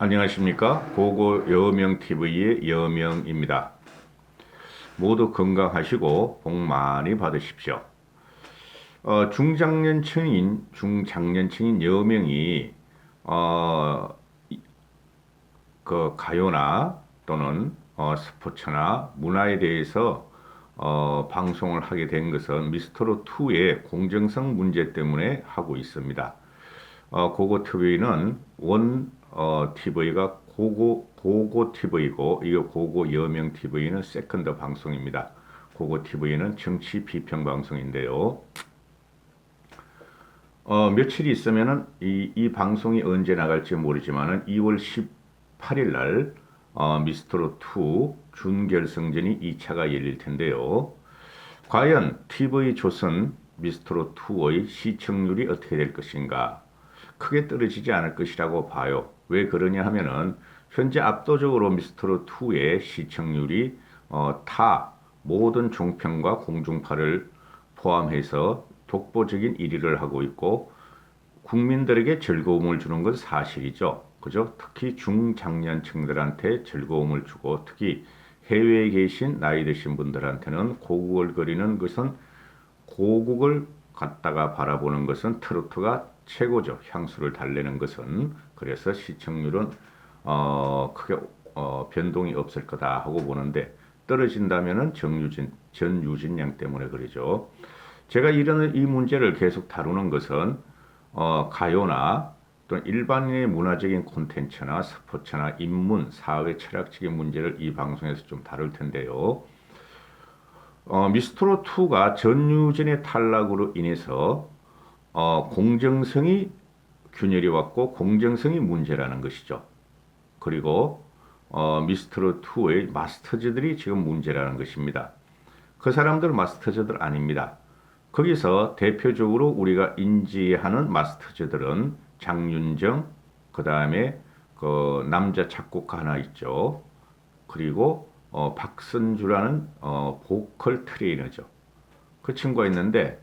안녕하십니까? 고고 여명TV의 여명입니다. 모두 건강하시고 복 많이 받으십시오. 중장년층인 여명이 어, 그 가요나 또는 스포츠나 문화에 대해서 방송을 하게 된 것은 미스터로2의 공정성 문제 때문에 하고 있습니다. 고고 TV는 TV가 고고 TV고, 이거 고고 여명 TV는 세컨드 방송입니다. 고고 TV는 정치 비평 방송인데요. 며칠이 있으면은 이 방송이 언제 나갈지 모르지만은 2월 18일 날 미스터로2 준결승전이 2차가 열릴 텐데요. 과연 TV 조선 미스터로2의 시청률이 어떻게 될 것인가? 크게 떨어지지 않을 것이라고 봐요. 왜 그러냐 하면은 현재 압도적으로 미스터로2의 시청률이 타 모든 종편과 공중파를 포함해서 독보적인 1위를 하고 있고 국민들에게 즐거움을 주는 건 사실이죠. 그죠? 특히 중장년층들한테 즐거움을 주고 특히 해외에 계신 나이 드신 분들한테는 고국을 그리는 것은 고국을 갖다가 바라보는 것은 트로트가 최고죠. 향수를 달래는 것은. 그래서 시청률은 크게 변동이 없을 거다 하고 보는데 떨어진다면은 전유진 양 때문에 그러죠. 제가 이런 이 문제를 계속 다루는 것은 가요나 또 일반인의 문화적인 콘텐츠나 스포츠나 인문, 사회, 철학적인 문제를 이 방송에서 좀 다룰 텐데요. 미스트로2가 전유진의 탈락으로 인해서 공정성이 균열이 왔고 공정성이 문제라는 것이죠. 그리고 미스트로2의 마스터즈들이 지금 문제라는 것입니다. 그 사람들 마스터즈들 아닙니다. 거기서 대표적으로 우리가 인지하는 마스터즈들은 장윤정, 그 다음에 그 남자 작곡가 하나 있죠. 그리고 박선주라는 보컬 트레이너죠. 그 친구가 있는데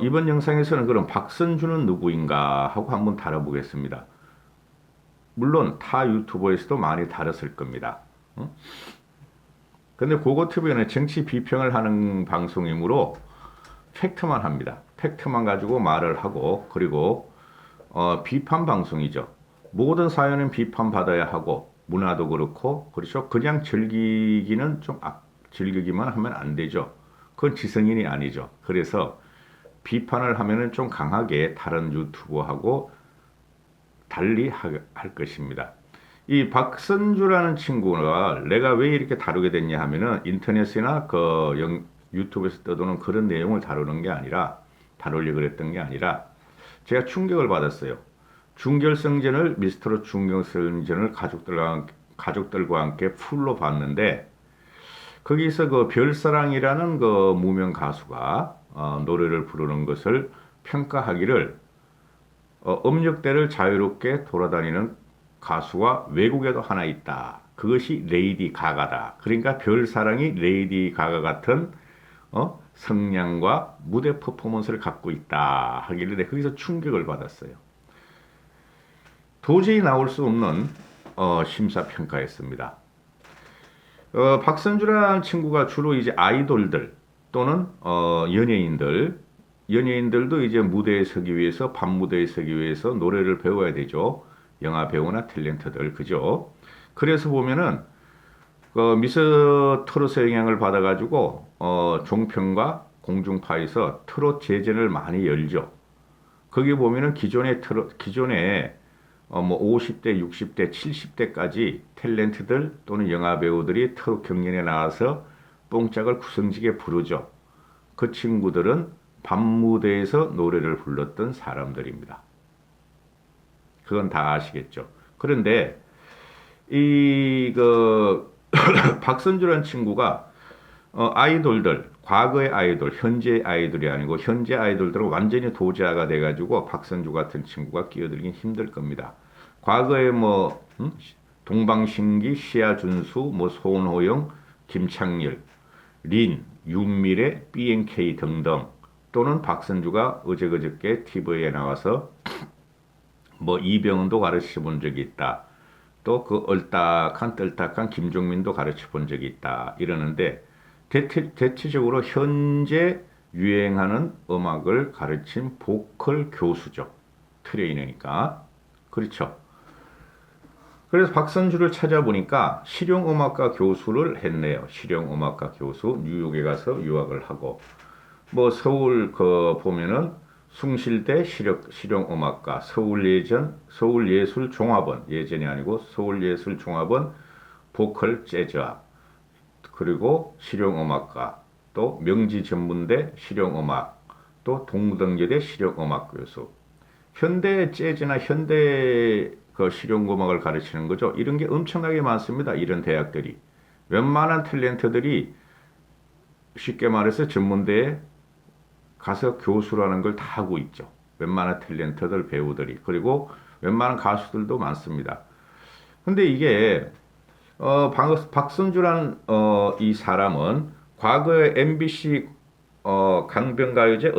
이번 영상에서는 그럼 박선주는 누구인가 하고 한번 다뤄보겠습니다. 물론 타 유튜버에서도 많이 다뤘을 겁니다. 근데 고고TV는 정치 비평을 하는 방송이므로 팩트만 합니다. 팩트만 가지고 말을 하고 그리고 비판 방송이죠. 모든 사연은 비판받아야 하고 문화도 그렇고 그렇죠. 그냥 즐기기는 좀 즐기기만 하면 안 되죠. 그건 지성인이 아니죠. 그래서 비판을 하면은 좀 강하게 다른 유튜버하고 달리 할 것입니다. 이 박선주라는 친구가 내가 왜 이렇게 다루게 됐냐 하면은 인터넷이나 유튜브에서 떠도는 그런 내용을 다루는 게 아니라 다루려고 그랬던 게 아니라 제가 충격을 받았어요. 중결승전을 미스터로 중결승전을 가족들과 함께 풀로 봤는데 거기서 그 별사랑이라는 그 무명 가수가 노래를 부르는 것을 평가하기를 음역대를 자유롭게 돌아다니는 가수가 외국에도 하나 있다. 그것이 레이디 가가다. 그러니까 별사랑이 레이디 가가 같은 성량과 무대 퍼포먼스를 갖고 있다 하길래 거기서 충격을 받았어요. 도저히 나올 수 없는 심사평가였습니다. 박선주라는 친구가 주로 이제 아이돌들 또는 연예인들도 이제 무대에 서기 위해서 밤무대에 서기 위해서 노래를 배워야 되죠. 영화 배우나 탤런트들 그죠? 그래서 보면은 미스 트롯의 영향을 받아가지고 종편과 공중파에서 트롯 제전을 많이 열죠. 거기 보면은 기존에 뭐 50대, 60대, 70대까지 탤런트들 또는 영화 배우들이 트롯 경연에 나와서 뽕짝을 구성지게 부르죠. 그 친구들은 밤무대에서 노래를 불렀던 사람들입니다. 그건 다 아시겠죠. 그런데 박선주라는 친구가 아이돌들, 과거의 아이돌, 현재의 아이돌이 아니고 현재 아이돌들은 완전히 도자가 돼가지고 박선주 같은 친구가 끼어들긴 힘들 겁니다. 과거에 동방신기, 시아준수, 손호영, 김창렬, 린, 윤미래, BNK 등등 또는 박선주가 어저께 TV에 나와서 이병헌도 가르쳐 본 적이 있다. 또 그 얼딱한 떨딱한 김종민도 가르쳐 본 적이 있다 이러는데 대체적으로 현재 유행하는 음악을 가르친 보컬 교수죠. 트레이너니까. 그렇죠. 그래서 박선주를 찾아보니까 실용음악과 교수를 했네요. 실용음악과 교수 뉴욕에 가서 유학을 하고 뭐 서울 그 보면은 숭실대 실용음악과 서울예술종합원 예전이 아니고 서울예술종합원 보컬 재즈학 그리고 실용음악과 또 명지전문대 실용음악 또 동덕여대 실용음악 교수 현대 재즈나 현대 그 실용음악을 가르치는 거죠. 이런 게 엄청나게 많습니다. 이런 대학들이 웬만한 탤런트들이 쉽게 말해서 전문대에 가서 교수라는 걸 다 하고 있죠. 웬만한 탤런트들 배우들이 그리고 웬만한 가수들도 많습니다. 근데 이게 박선주란 이 사람은 과거에 MBC 강변가요제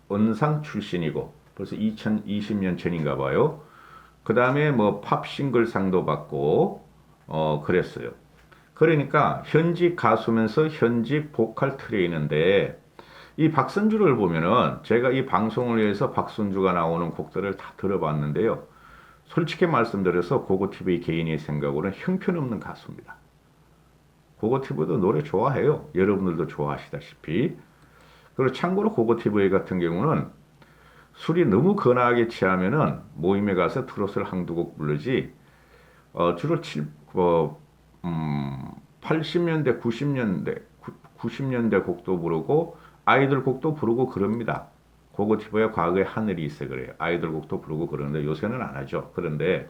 언상 출신이고 벌써 2020년 전인가 봐요. 그 다음에 뭐 팝 싱글상도 받고 그랬어요. 그러니까 현직 가수면서 현직 보컬 트레이너인데 이 박선주를 보면은 제가 이 방송을 위해서 박선주가 나오는 곡들을 다 들어봤는데요. 솔직히 말씀드려서 고고TV 개인의 생각으로는 형편없는 가수입니다. 고고TV도 노래 좋아해요. 여러분들도 좋아하시다시피. 그리고 참고로 고고TV 같은 경우는 술이 너무 거나하게 취하면은 모임에 가서 트로트를 한두 곡 부르지 주로 80년대, 90년대 곡도 부르고 아이돌 곡도 부르고 그럽니다. 고고TV의 과거에 하늘이 있어 그래요. 아이돌 곡도 부르고 그러는데 요새는 안 하죠. 그런데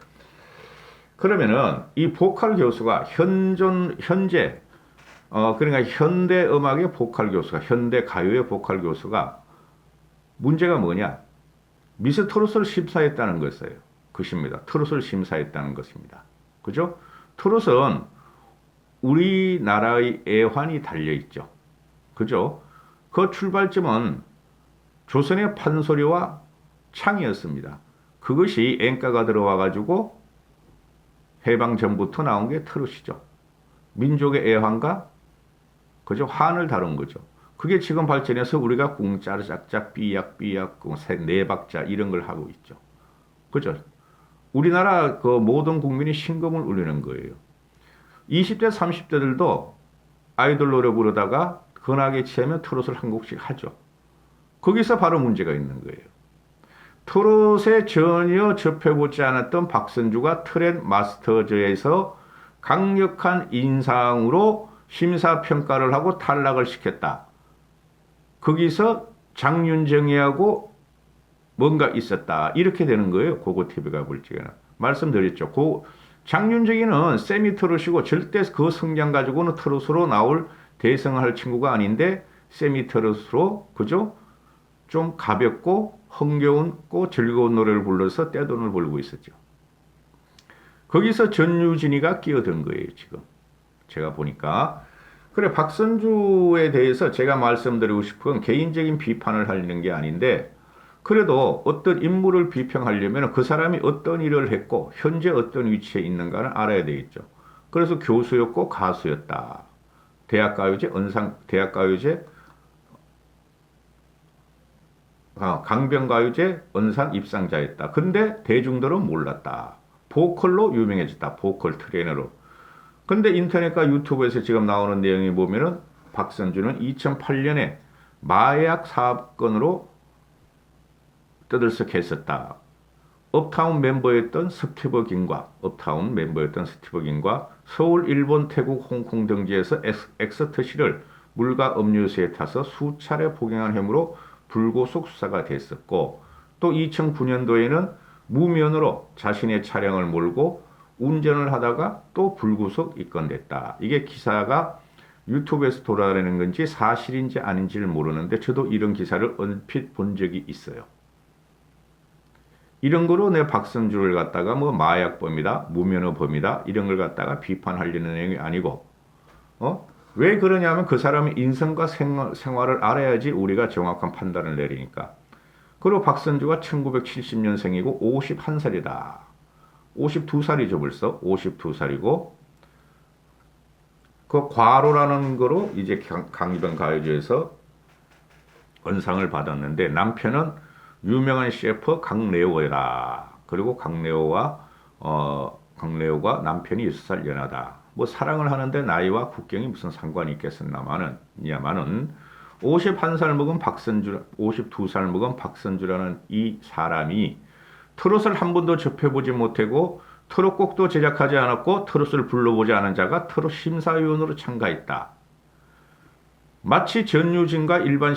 그러면은 이 보컬 교수가 현재 그러니까 현대 음악의 보컬 교수가 현대 가요의 보컬 교수가 문제가 뭐냐? 미스 트롯을 심사했다는 것이에요. 것입니다. 트롯을 심사했다는 것입니다. 그죠? 트롯은 우리나라의 애환이 달려있죠. 그죠? 그 출발점은 조선의 판소리와 창이었습니다. 그것이 엔가가 들어와가지고 해방 전부터 나온 게 트롯이죠. 민족의 애환과 그죠? 환을 다룬 거죠. 그게 지금 발전해서 우리가 꿍짜르 짝짝 삐약삐약 네 박자 이런 걸 하고 있죠. 그죠? 우리나라 그 모든 국민이 신금을 울리는 거예요. 20대 30대들도 아이돌 노래 부르다가 건하게 취하면 트롯을 한 곡씩 하죠. 거기서 바로 문제가 있는 거예요. 트롯에 전혀 접해보지 않았던 박선주가 트렌 마스터즈에서 강력한 인상으로 심사평가를 하고 탈락을 시켰다. 거기서 장윤정이하고 뭔가 있었다. 이렇게 되는 거예요. 고고TV가 볼 적에는. 말씀드렸죠. 장윤정이는 세미 트롯이고 절대 그 성장 가지고는 트롯으로 나올 대성을 할 친구가 아닌데 세미 트롯으로 그죠? 좀 가볍고 흥겨운고 즐거운 노래를 불러서 떼돈을 벌고 있었죠. 거기서 전유진이가 끼어든 거예요. 지금 제가 보니까. 그래 박선주에 대해서 제가 말씀드리고 싶은 건 개인적인 비판을 하려는 게 아닌데 그래도 어떤 인물을 비평하려면 그 사람이 어떤 일을 했고 현재 어떤 위치에 있는가는 알아야 되겠죠. 그래서 교수였고 가수였다. 대학가요제 강변가요제 언상 입상자였다. 근데 대중들은 몰랐다. 보컬로 유명해졌다. 보컬 트레이너로. 근데 인터넷과 유튜브에서 지금 나오는 내용이 보면은 박선주는 2008년에 마약 사건으로 떠들썩했었다. 업타운 멤버였던 스티브 긴과 서울, 일본, 태국, 홍콩 등지에서 엑스터시를 물과 음료수에 타서 수차례 복용한 혐의로 불구속 수사가 됐었고 또 2009년도에는 무면허로 자신의 차량을 몰고 운전을 하다가 또 불구속 입건됐다. 이게 기사가 유튜브에서 돌아다니는 건지 사실인지 아닌지를 모르는데 저도 이런 기사를 얼핏 본 적이 있어요. 이런 거로 내 박선주를 갖다가 뭐 마약범이다, 무면허범이다 이런 걸 갖다가 비판하려는 내용이 아니고 왜 그러냐면 그 사람의 인성과 생활을 알아야지 우리가 정확한 판단을 내리니까. 그리고 박선주가 1970년생이고 51살이다. 52살이죠, 벌써. 52살이고, 그 과로라는 거로 이제 강변 가요제에서 은상을 받았는데, 남편은 유명한 셰프 강래오라. 그리고 강래오가 남편이 6살 연하다. 뭐 사랑을 하는데 나이와 국경이 무슨 상관이 있겠습니다마는, 51살 먹은 박선주, 52살 먹은 박선주라는 이 사람이 트롯을 한 번도 접해보지 못하고 트롯곡도 제작하지 않았고 트롯을 불러보지 않은 자가 트롯 심사위원으로 참가했다. 마치 전유진과 일반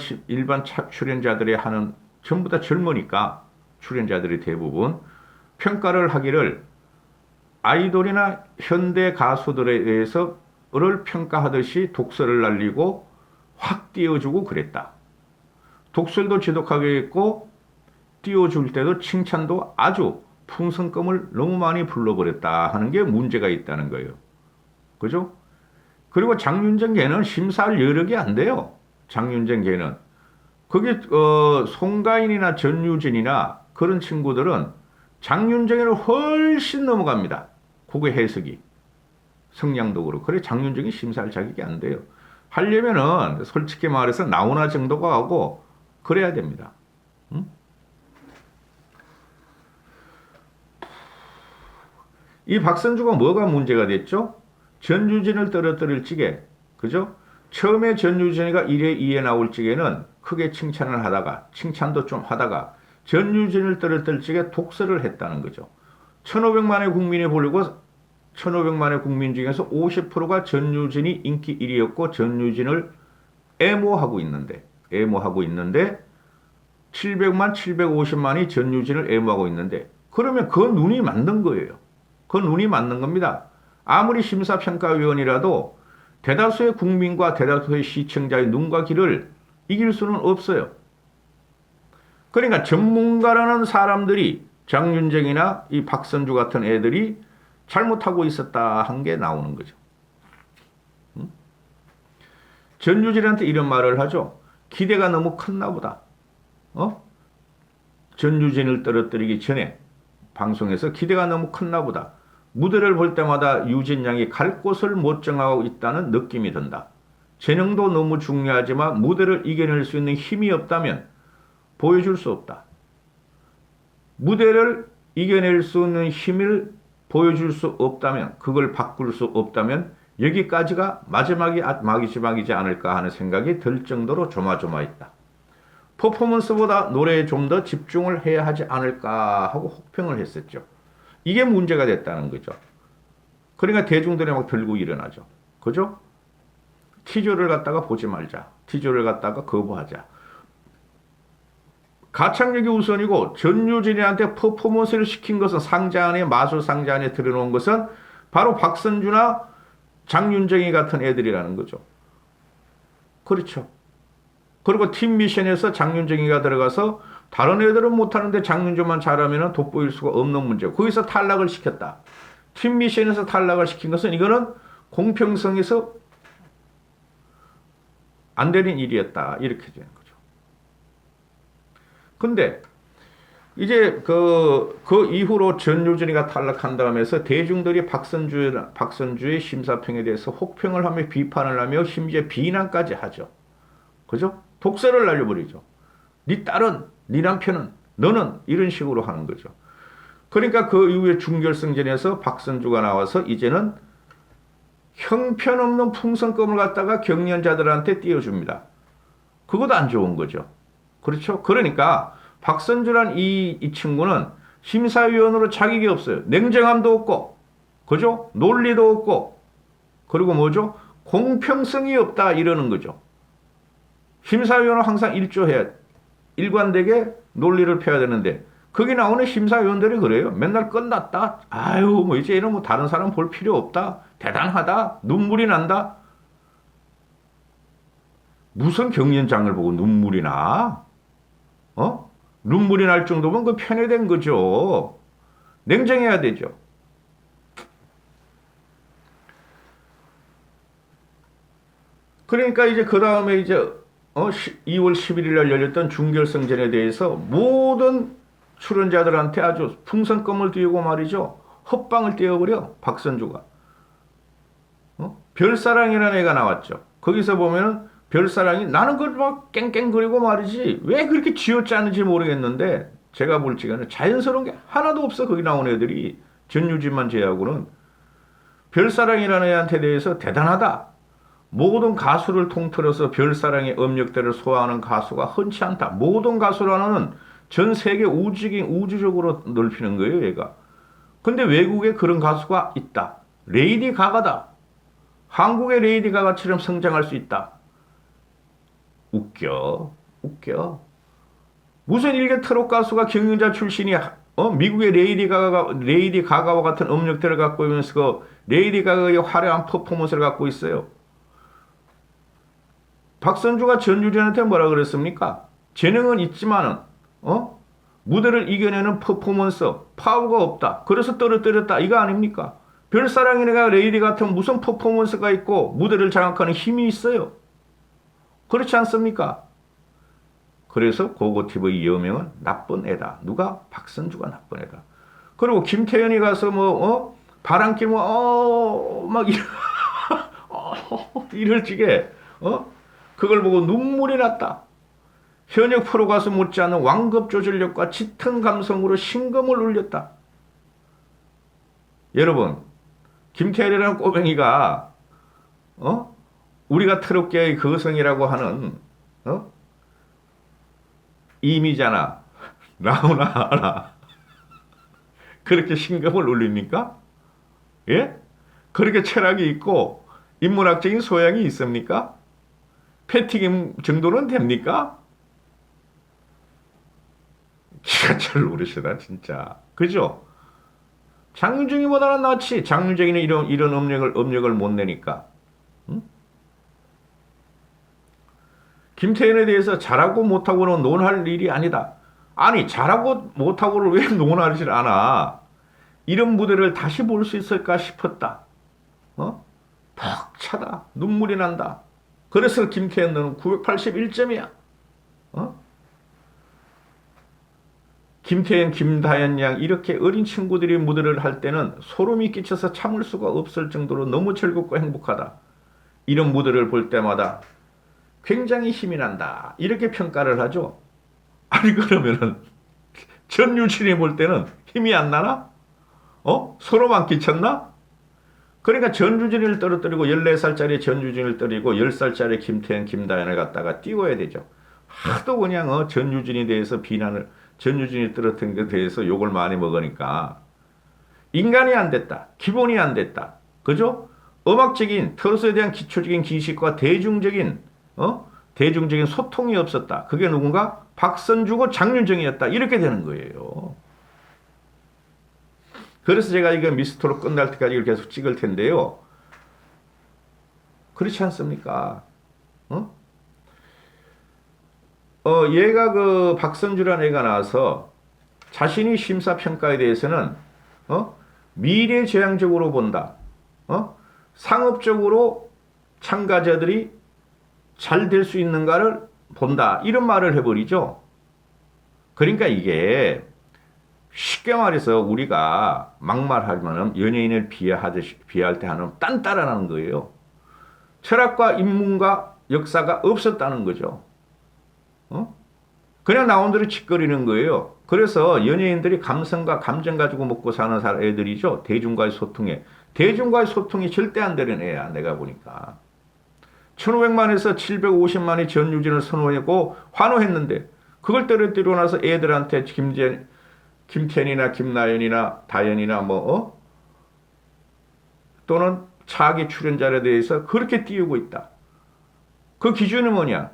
출연자들이 하는, 전부 다 젊으니까 출연자들이 대부분 평가를 하기를 아이돌이나 현대 가수들에 대해서를 평가하듯이 독설을 날리고 확 띄워주고 그랬다. 독설도 지독하게 했고 띄워줄 때도 칭찬도 아주 풍선껌을 너무 많이 불러버렸다 하는 게 문제가 있다는 거예요. 그죠? 그리고 장윤정 걔는 심사할 여력이 안 돼요. 장윤정 걔는. 그게 송가인이나 전유진이나 그런 친구들은 장윤정이를 훨씬 넘어갑니다. 그게 해석이. 성량도 그렇고. 그래 장윤정이 심사할 자격이 안 돼요. 하려면은 솔직히 말해서 나훈아 정도가 하고 그래야 됩니다. 응? 이 박선주가 뭐가 문제가 됐죠? 전유진을 떨어뜨릴 적에, 그죠? 처음에 전유진이가 1회, 2회 나올 적에는 크게 칭찬을 하다가, 칭찬도 좀 하다가, 전유진을 떨어뜨릴 적에 독설을 했다는 거죠. 1,500만의 국민이 보려고 1,500만의 국민 중에서 50%가 전유진이 인기 1위였고 전유진을 애모하고 있는데 700만, 750만이 전유진을 애모하고 있는데 그러면 그 눈이 맞는 거예요. 그 눈이 맞는 겁니다. 아무리 심사평가위원이라도 대다수의 국민과 대다수의 시청자의 눈과 귀를 이길 수는 없어요. 그러니까 전문가라는 사람들이 장윤정이나 이 박선주 같은 애들이 잘못하고 있었다 한 게 나오는 거죠. 전유진한테 이런 말을 하죠. 기대가 너무 컸나 보다. 전유진을 떨어뜨리기 전에 방송에서 기대가 너무 컸나 보다. 무대를 볼 때마다 유진 양이 갈 곳을 못 정하고 있다는 느낌이 든다. 재능도 너무 중요하지만 무대를 이겨낼 수 있는 힘이 없다면 보여줄 수 없다. 무대를 이겨낼 수 있는 힘을 보여줄 수 없다면, 그걸 바꿀 수 없다면 여기까지가 마지막이지 않을까 하는 생각이 들 정도로 조마조마했다. 퍼포먼스보다 노래에 좀 더 집중을 해야 하지 않을까 하고 혹평을 했었죠. 이게 문제가 됐다는 거죠. 그러니까 대중들이 막 들고 일어나죠. 그죠? 티저를 갖다가 보지 말자. 티저를 갖다가 거부하자. 가창력이 우선이고 전유진이한테 퍼포먼스를 시킨 것은 상자 안에, 마술 상자 안에 들어놓은 것은 바로 박선주나 장윤정이 같은 애들이라는 거죠. 그렇죠. 그리고 팀 미션에서 장윤정이가 들어가서 다른 애들은 못하는데 장윤정만 잘하면 돋보일 수가 없는 문제. 거기서 탈락을 시켰다. 팀 미션에서 탈락을 시킨 것은 이거는 공평성에서 안 되는 일이었다. 이렇게 되는 거죠. 근데 이제 그 이후로 전유진이가 탈락한 다음에서 대중들이 박선주의 심사평에 대해서 혹평을 하며 비판을 하며 심지어 비난까지 하죠. 그죠? 독설을 날려버리죠. 네 딸은, 네 남편은, 너는 이런 식으로 하는 거죠. 그러니까 그 이후에 준결승전에서 박선주가 나와서 이제는 형편없는 풍선껌을 갖다가 경연자들한테 띄워줍니다. 그것도 안 좋은 거죠. 그렇죠? 그러니까 박선주란 이 친구는 심사위원으로 자격이 없어요. 냉정함도 없고, 그죠? 논리도 없고, 그리고 뭐죠? 공평성이 없다 이러는 거죠. 심사위원은 항상 일관되게 논리를 펴야 되는데 거기 나오는 심사위원들이 그래요. 맨날 끝났다. 아유 뭐 이제 이런 뭐 다른 사람 볼 필요 없다. 대단하다. 눈물이 난다. 무슨 경연장을 보고 눈물이 나? 눈물이 날 정도면 그 편애된 거죠. 냉정해야 되죠. 그러니까 이제 그 다음에 이제 2월 11일 날 열렸던 준결승전에 대해서 모든 출연자들한테 아주 풍선껌을 띄우고 말이죠. 헛방을 띄워버려 박선주가. 별사랑이라는 애가 나왔죠. 거기서 보면 별사랑이 나는 그걸 막 깽깽거리고 말이지 왜 그렇게 쥐어짜는지 모르겠는데 제가 볼 적에는 자연스러운 게 하나도 없어. 거기 나온 애들이 전유진만 제외하고는. 별사랑이라는 애한테 대해서 대단하다. 모든 가수를 통틀어서 별사랑의 음역대를 소화하는 가수가 흔치 않다. 모든 가수라는 전 세계 우주적으로 넓히는 거예요, 얘가. 근데 외국에 그런 가수가 있다. 레이디 가가다. 한국의 레이디 가가처럼 성장할 수 있다. 웃겨. 무슨 일개 트롯 가수가 경영자 출신이 미국의 레이디 가가와 같은 음역대를 갖고 있으면서 그 레이디 가가의 화려한 퍼포먼스를 갖고 있어요. 박선주가 전유진한테 뭐라 그랬습니까? 재능은 있지만은 무대를 이겨내는 퍼포먼스 파워가 없다. 그래서 떨어뜨렸다. 이거 아닙니까? 별사랑이네가 레이디 같은 무슨 퍼포먼스가 있고 무대를 장악하는 힘이 있어요. 그렇지 않습니까? 그래서 고고TV 여명은 나쁜 애다. 누가? 박선주가 나쁜 애다. 그리고 김태현이 가서 바람길 막 이럴 적에 그걸 보고 눈물이 났다. 현역 프로 가수 못지않은 완급 조절력과 짙은 감성으로 심금을 울렸다. 여러분, 김태현이라는 꼬맹이가 우리가 트롯계의 거성이라고 하는 이미자나 나오나 하나 그렇게 심금을 울립니까? 예? 그렇게 철학이 있고 인문학적인 소양이 있습니까? 패티김 정도는 됩니까? 기가 잘 모르시다 진짜. 그죠? 장윤정이보다는 낫지. 장윤정이는 이런 업력을 못 내니까. 응? 김태현에 대해서 잘하고 못하고는 논할 일이 아니다. 아니 잘하고 못하고를 왜 논하질 않아. 이런 무대를 다시 볼 수 있을까 싶었다. 벅차다. 눈물이 난다. 그래서 김태현 너는 981점이야. 김태현, 김다현 양 이렇게 어린 친구들이 무대를 할 때는 소름이 끼쳐서 참을 수가 없을 정도로 너무 즐겁고 행복하다. 이런 무대를 볼 때마다 굉장히 힘이 난다. 이렇게 평가를 하죠. 아니 그러면은 전유진이 볼 때는 힘이 안 나나? 소름 안 끼쳤나? 그러니까 전유진을 떨어뜨리고 14살짜리 전유진을 떨어뜨리고 10살짜리 김태현, 김다현을 갖다가 띄워야 되죠. 하도 그냥 전유진에 대해서 전유진이 떨어뜨린 데 대해서 욕을 많이 먹으니까 인간이 안 됐다. 기본이 안 됐다. 그죠? 음악적인 트롯에 대한 기초적인 기식과 대중적인 소통이 없었다. 그게 누군가? 박선주고 장윤정이었다. 이렇게 되는 거예요. 그래서 제가 이거 미스터로 끝날 때까지 이걸 계속 찍을 텐데요. 그렇지 않습니까? 얘가 그 박선주라는 애가 나와서 자신이 심사평가에 대해서는 미래지향적으로 본다. 상업적으로 참가자들이 잘 될 수 있는가를 본다. 이런 말을 해버리죠. 그러니까 이게 쉽게 말해서 우리가 막말하면 연예인을 비하할 때 하는 딴따라는 거예요. 철학과 인문과 역사가 없었다는 거죠. 그냥 나온 대로 짓거리는 거예요. 그래서 연예인들이 감성과 감정 가지고 먹고 사는 애들이죠. 대중과의 소통이 절대 안 되는 애야. 내가 보니까. 1500만에서 750만이 전유진을 선호했고 환호했는데 그걸 떨어뜨리고 나서 애들한테 김태현이나 김나연이나 다현이나 또는 차기 출연자에 대해서 그렇게 띄우고 있다. 그 기준은 뭐냐?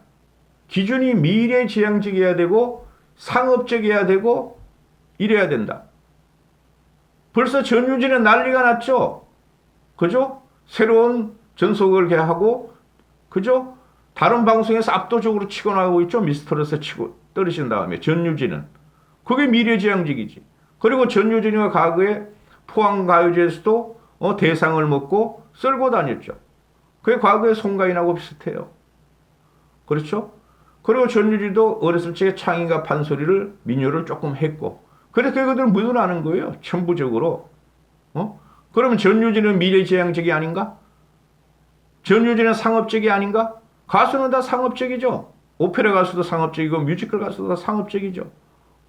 기준이 미래지향적이어야 되고 상업적이어야 되고 이래야 된다. 벌써 전유진은 난리가 났죠? 그죠? 새로운 전속을 개하고 그죠? 다른 방송에서 압도적으로 치고 나가고 있죠? 미스터로서 치고 떨어진 다음에 전유진은. 그게 미래지향적이지. 그리고 전유진이가 과거에 포항가요제에서도 대상을 먹고 쓸고 다녔죠. 그게 과거의 송가인하고 비슷해요. 그렇죠? 그리고 전유진도 어렸을 적에 창의가 판소리를 민요를 조금 했고 그래서 그들은 묻어나는 거예요. 천부적으로. 어? 그러면 전유진은 미래지향적이 아닌가? 전유진은 상업적이 아닌가? 가수는 다 상업적이죠. 오페라 가수도 상업적이고 뮤지컬 가수도 다 상업적이죠.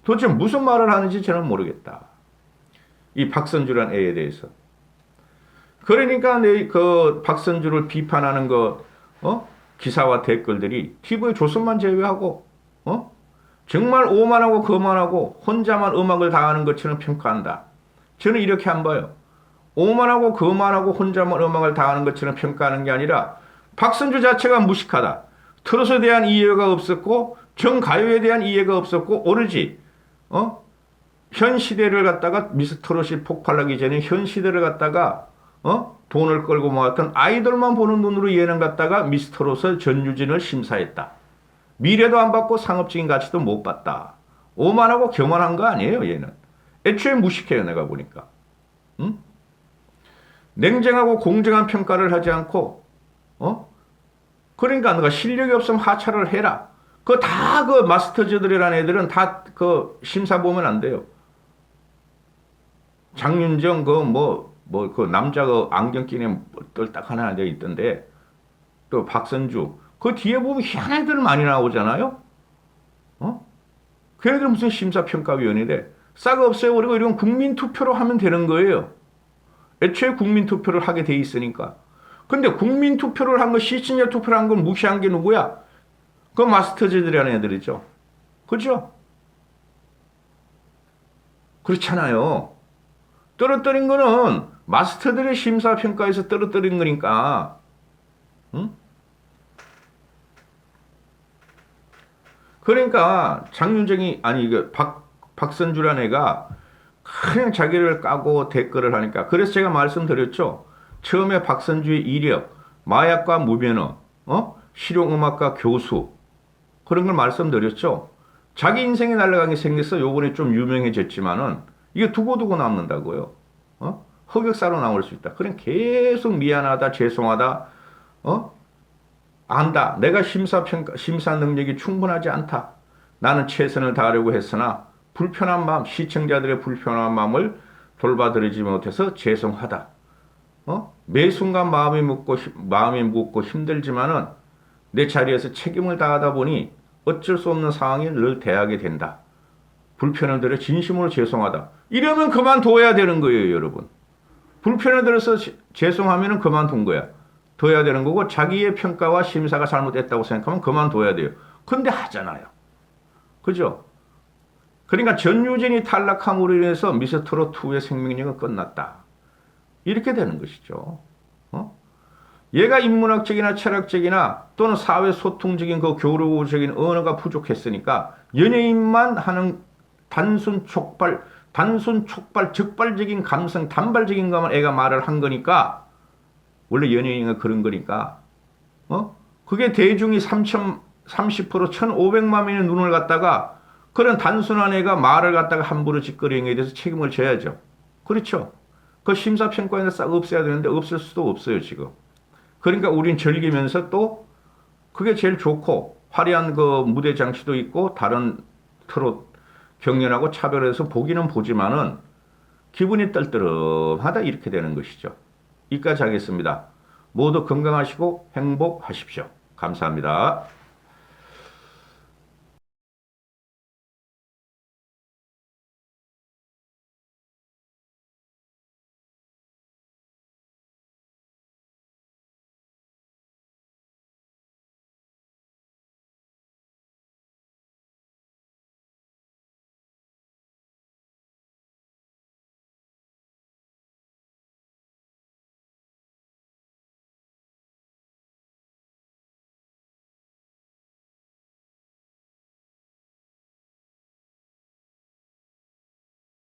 도대체 무슨 말을 하는지 저는 모르겠다. 이 박선주란 애에 대해서. 그러니까 그 박선주를 비판하는 기사와 댓글들이 TV의 조선만 제외하고, 정말 오만하고 거만하고 혼자만 음악을 다 하는 것처럼 평가한다. 저는 이렇게 안 봐요. 오만하고 거만하고 혼자만 음악을 다 하는 것처럼 평가하는 게 아니라 박선주 자체가 무식하다. 트롯에 대한 이해가 없었고 정가요에 대한 이해가 없었고 오로지 현 시대를 갖다가 미스트롯이 폭발하기 전에 현 시대를 갖다가 돈을 끌고 모았던 아이돌만 보는 눈으로 예능 갖다가 미스트롯의 전유진을 심사했다. 미래도 안 받고 상업적인 가치도 못 받다. 오만하고 교만한 거 아니에요, 얘는. 애초에 무식해요, 내가 보니까. 응? 냉정하고 공정한 평가를 하지 않고, 그러니까 너가 실력이 없으면 하차를 해라. 그 마스터즈들이라는 애들은 다 그 심사 보면 안 돼요. 장윤정 그 남자 그 안경 끼는 딱 하나 있던데 또 박선주 그 뒤에 보면 희한한 애들 많이 나오잖아요. 그 애들 무슨 심사평가위원회래. 싹 없애요. 그리고 이런 국민투표로 하면 되는 거예요. 애초에 국민투표를 하게 돼 있으니까. 근데 국민투표를 한 거, 시청자 투표를 한 걸 무시한 게 누구야? 그 마스터즈들이라는 애들이죠. 그죠? 그렇잖아요. 떨어뜨린 거는 마스터들의 심사평가에서 떨어뜨린 거니까. 응? 그러니까 장윤정이 아니 이거 박선주란 애가 그냥 자기를 까고 댓글을 하니까 그래서 제가 말씀드렸죠. 처음에 박선주의 이력, 마약과 무면허, 실용음악과 교수 그런 걸 말씀드렸죠. 자기 인생이 날아가게 생겨서 요번에 좀 유명해졌지만은 이게 두고두고 남는다고요. 흑역사로 나올 수 있다. 그럼 계속 미안하다, 죄송하다, 안다. 내가 심사 능력이 충분하지 않다. 나는 최선을 다하려고 했으나 불편한 마음, 시청자들의 불편한 마음을 돌봐드리지 못해서 죄송하다. 매 순간 마음이 묻고 힘들지만은 내 자리에서 책임을 다하다 보니 어쩔 수 없는 상황에 늘 대하게 된다. 불편을 들여 진심으로 죄송하다. 이러면 그만둬야 되는 거예요, 여러분. 불편을 들어서 죄송하면 그만둔 거야. 둬야 되는 거고 자기의 평가와 심사가 잘못됐다고 생각하면 그만둬야 돼요. 근데 하잖아요. 그죠? 그러니까 전유진이 탈락함으로 인해서 미스트롯2의 생명력은 끝났다. 이렇게 되는 것이죠. 얘가 인문학적이나 철학적이나 또는 사회소통적인 그 교류적인 언어가 부족했으니까 연예인만 하는 단순 촉발, 적발적인 감성, 단발적인 것만 애가 말을 한 거니까 원래 연예인은 그런 거니까 그게 대중이 30% 1,500만 명의 눈을 갖다가 그런 단순한 애가 말을 갖다가 함부로 짓거리는 것에 대해서 책임을 져야죠. 그렇죠. 그 심사평가에는 싹 없애야 되는데 없앨 수도 없어요, 지금. 그러니까 우린 즐기면서 또 그게 제일 좋고 화려한 그 무대 장치도 있고 다른 트롯 경연하고 차별해서 보기는 보지만은 기분이 떨떠름하다 이렇게 되는 것이죠. 여기까지 하겠습니다. 모두 건강하시고 행복하십시오. 감사합니다.